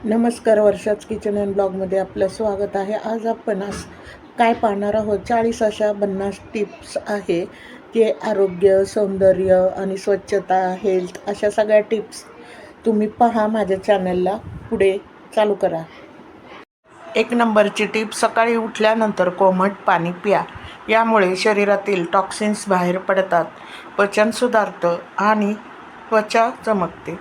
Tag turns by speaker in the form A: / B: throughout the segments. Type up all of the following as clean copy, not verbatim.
A: नमस्कार, वर्षाच kitchen and ब्लॉगमध्ये आपलं स्वागत आहे. आज आपण काय पाहणार आहोत, 40 अशा 50 टिप्स आहे जे आरोग्य, सौंदर्य आणि स्वच्छता, हेल्थ अशा सगळ्या टिप्स तुम्ही पहा. माझ्या चॅनलला पुढे चालू करा. 1 नंबरची टिप, सकाळी उठल्यानंतर कोमट पाणी प्या. यामुळे शरीरातील टॉक्सिन्स बाहेर पडतात, पचन सुधारतं आणि त्वचा चमकते.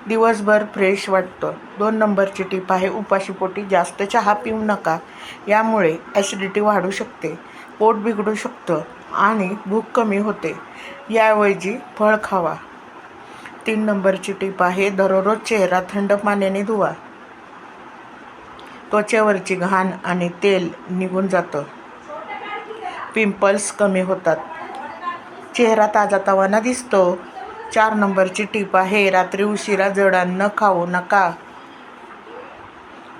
A: दिवसभर फ्रेश वाटतं. 2 नंबरची टिप आहे, उपाशीपोटी जास्त चहा पिऊ नका. यामुळे ॲसिडिटी वाढू शकते, पोट बिघडू शकतं आणि भूक कमी होते. याऐवजी फळ खावा. 3 नंबरची टिप आहे, दररोज चेहरा थंड पाण्याने धुवा. त्वचेवरची घाण आणि तेल निघून जातं, पिंपल्स कमी होतात, चेहरा ताजातवाना दिसतो. 4 नंबरची टिप आहे, रात्री उशिरा जड अन्न खाऊ नका.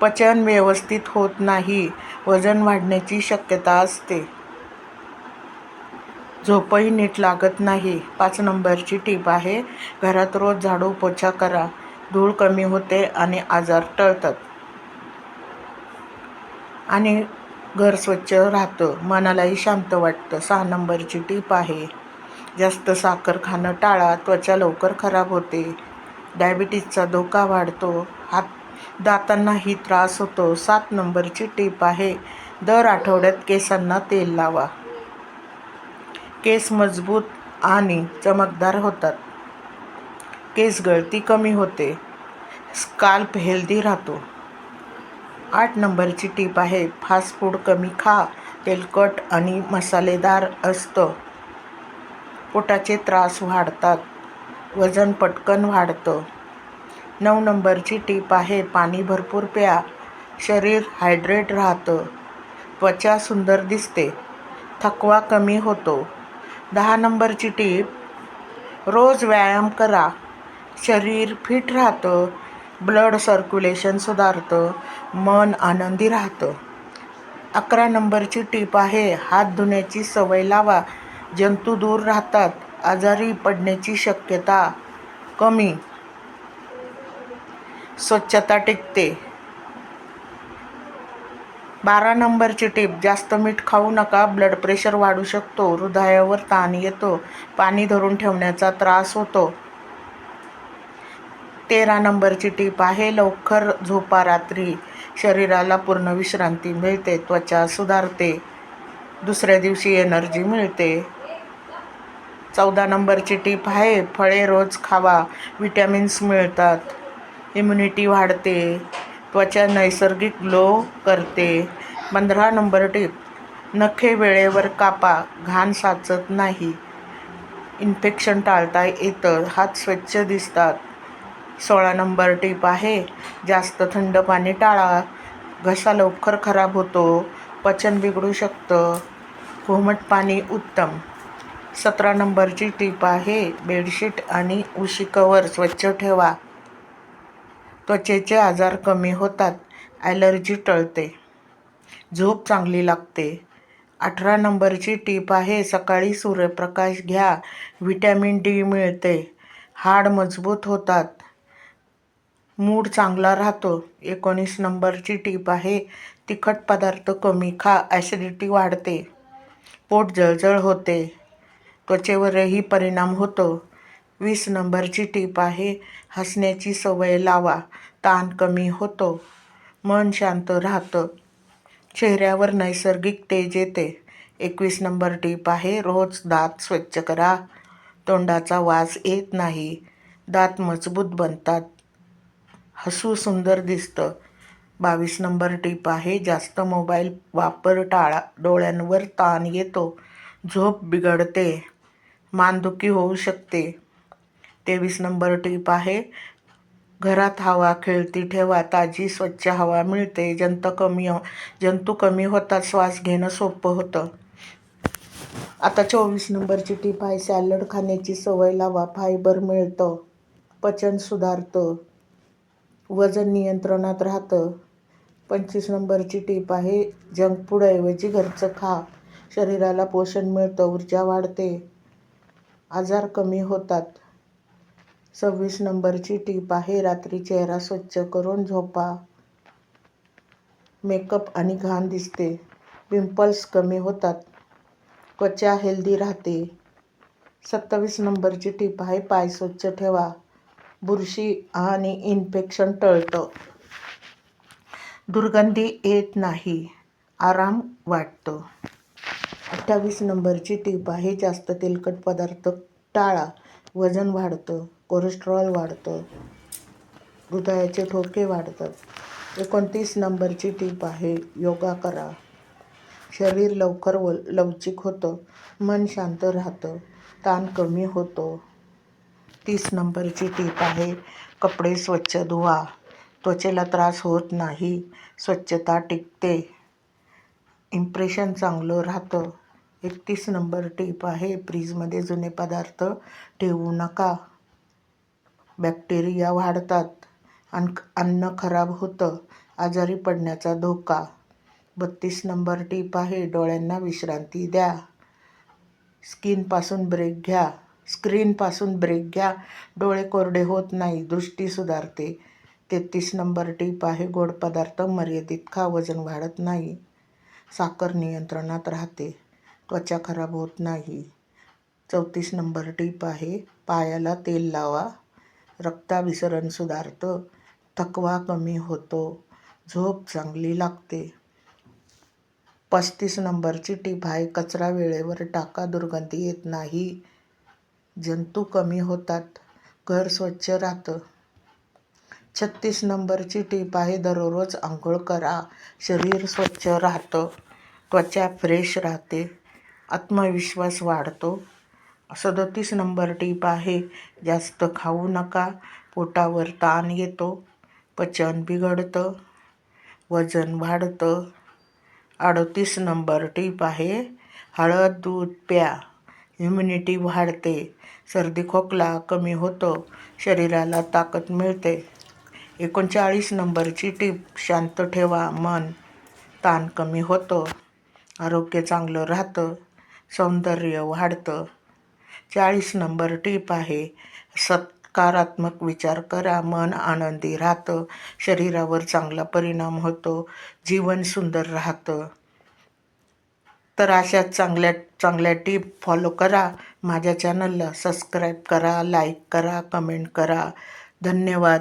A: पचन व्यवस्थित होत नाही, वजन वाढण्याची शक्यता असते, झोपही नीट लागत नाही. 5 नंबरची टिप आहे, घरात रोज झाडू पोछा करा. धूळ कमी होते आणि आजार टळतात आणि घर स्वच्छ राहतं, मनालाही शांत वाटतं. 6 नंबरची टिप आहे, जास्त साखर खाणं टाळा. त्वचा लवकर खराब होते, डायबिटीजचा धोका वाढतो, दातांनाही त्रास होतो. 7 नंबरची टिप आहे, दर आठवड्यात केसांना तेल लावा. केस मजबूत आणि चमकदार होतात, केस गळती कमी होते, स्काल्प हेल्दी राहतो. 8 नंबरची टिप आहे, फास्ट फूड कमी खा. तेलकट आणि मसालेदार असतं, पोटाचे त्रास वाढतात, वजन पटकन वाढतं. 9 नंबरची टिप आहे, पाणी भरपूर प्या. शरीर हायड्रेट राहतं, त्वचा सुंदर दिसते, थकवा कमी होतो. 10 नंबरची टिप, रोज व्यायाम करा. शरीर फिट राहतं, ब्लड सर्क्युलेशन सुधारतं, मन आनंदी राहतं. 11 नंबरची टिप आहे, हात धुण्याची सवय लावा. जंतू दूर राहतात, आजारी पडण्याची शक्यता कमी, स्वच्छता टिकते. 12 नंबरची टिप, जास्त मीठ खाऊ नका. ब्लड प्रेशर वाढू शकतो, हृदयावर ताण येतो, पाणी धरून ठेवण्याचा त्रास होतो. 13 नंबरची टिप आहे, लवकर झोपा. रात्री शरीराला पूर्ण विश्रांती मिळते, त्वचा सुधारते, दुसऱ्या दिवशी एनर्जी मिळते. 14 नंबरची टिप आहे, फळे रोज खावा. विटॅमिन्स मिळतात, इम्युनिटी वाढते, त्वचा नैसर्गिक ग्लो करते. 15 नंबर टिप, नखे वेळेवर कापा, घाण साचत नाही, इन्फेक्शन टाळता येतं, हात स्वच्छ दिसतात. 16 नंबर टिप आहे, जास्त थंड पाणी टाळा. घसा लवकर खराब होतो, पचन बिघडू शकतं, कोमट पाणी उत्तम. 17 नंबरची टिप आहे, बेडशीट आणि उशी कव्हर स्वच्छ ठेवा. त्वचेचे आजार कमी होतात, ॲलर्जी टळते, झोप चांगली लागते. 18 नंबरची टिप आहे, सकाळी सूर्यप्रकाश घ्या. व्हिटॅमिन डी मिळते, हाड मजबूत होतात, मूड चांगला राहतो. 19 नंबरची टिप आहे, तिखट पदार्थ कमी खा. ॲसिडिटी वाढते, पोट जळजळ होते, त्वचेवरही परिणाम होतो. 20 नंबरची टिप आहे, हसण्याची सवय लावा. ताण कमी होतो, मन शांत राहतं, चेहऱ्यावर नैसर्गिक तेज येते. 21 नंबर टिप आहे, रोज दात स्वच्छ करा. तोंडाचा वास येत नाही, दात मजबूत बनतात, हसू सुंदर दिसतं. 22 नंबर टिप आहे, जास्त मोबाईल वापर टाळा. डोळ्यांवर ताण येतो, झोप बिघडते, मानदुखी होऊ शकते. 23 नंबर टिप आहे, घरात हवा खेळती ठेवा. ताजी स्वच्छ हवा मिळते, जंतू कमी होतात, श्वास घेणं सोपं होतं. आता 24 नंबरची टिप आहे, सॅलड खाण्याची सवय लावा. फायबर मिळतं, पचन सुधारतं, वजन नियंत्रणात राहतं. 25 नंबरची टिप आहे, जंक फूड ऐवजी घरचं खा. शरीराला पोषण मिळतं, ऊर्जा वाढते, आजार कमी होतात. 26 नंबरची टिप आहे, रात्री चेहरा स्वच्छ करून झोपा. मेकअप आणि घाण दिसते. पिंपल्स कमी होतात. त्वचा हेल्दी राहते. 27 नंबरची टीप आहे पाय स्वच्छ ठेवा. बुरशी आणि इन्फेक्शन टळतं. दुर्गंधी येत नाही. आराम वाटतो. 28 नंबरची टीप आहे जास्त तेलकट पदार्थ टाळा. वजन वाढतं. कोलेस्ट्रॉल वाढतं. हृदयाचे ठोके वाढतात. 29 नंबरची टीप आहे योगा करा. शरीर लवकर लवचिक होतं. मन शांत राहतं. ताण कमी होतो. 30 नंबरची टीप आहे कपडे स्वच्छ धुवा. त्वचेला त्रास होत नाही. स्वच्छता टिकते. इम्प्रेशन चांगलं राहतं. 31 नंबर टीप आहे फ्रीजमध्ये जुने पदार्थ ठेवू नका. बॅक्टेरिया वाढतात. अन्न खराब होतं. आजारी पडण्याचा धोका. 32 नंबर टीप आहे डोळ्यांना विश्रांती द्या. स्क्रीनपासून ब्रेक घ्या. डोळे कोरडे होत नाही. दृष्टी सुधारते. 33 नंबर टीप आहे गोड पदार्थ मर्यादित खा. वजन वाढत नाही. साखर नियंत्रणात राहते. त्वचा खराब होत नाही. 34 नंबर टीप आहे पायाला तेल लावा. रक्ताभिसरण सुधारतं. थकवा कमी होतो. झोप चांगली लागते. 35 नंबरची टीप आहे कचरा वेळेवर टाका. दुर्गंधी येत नाही. जंतू कमी होतात. घर स्वच्छ राहतं. 36 नंबरची टीप आहे दररोज आंघोळ करा. शरीर स्वच्छ राहतं. त्वचा फ्रेश राहते. आत्मविश्वास वाढतो. 37 नंबर टीप आहे जास्त खाऊ नका. पोटावर ताण येतो. पचन बिघडतं. वजन वाढतं. 38 नंबर टीप आहे हळद दूध प्या. इम्युनिटी वाढते. सर्दी खोकला कमी होतो. शरीराला ताकद मिळते. 39 नंबरची टीप शांत ठेवा मन. ताण कमी होतो. आरोग्य चांगलं राहतं. सौंदर्य वाढतं. 40 नंबर टीप आहे सकारात्मक विचार करा. मन आनंदी राहतं. शरीरावर चांगला परिणाम होतो. जीवन सुंदर राहतं. तर अशा चांगल्या चांगल्या टीप फॉलो करा. माझ्या चॅनलला सबस्क्राईब करा. लाईक करा. कमेंट करा. धन्यवाद.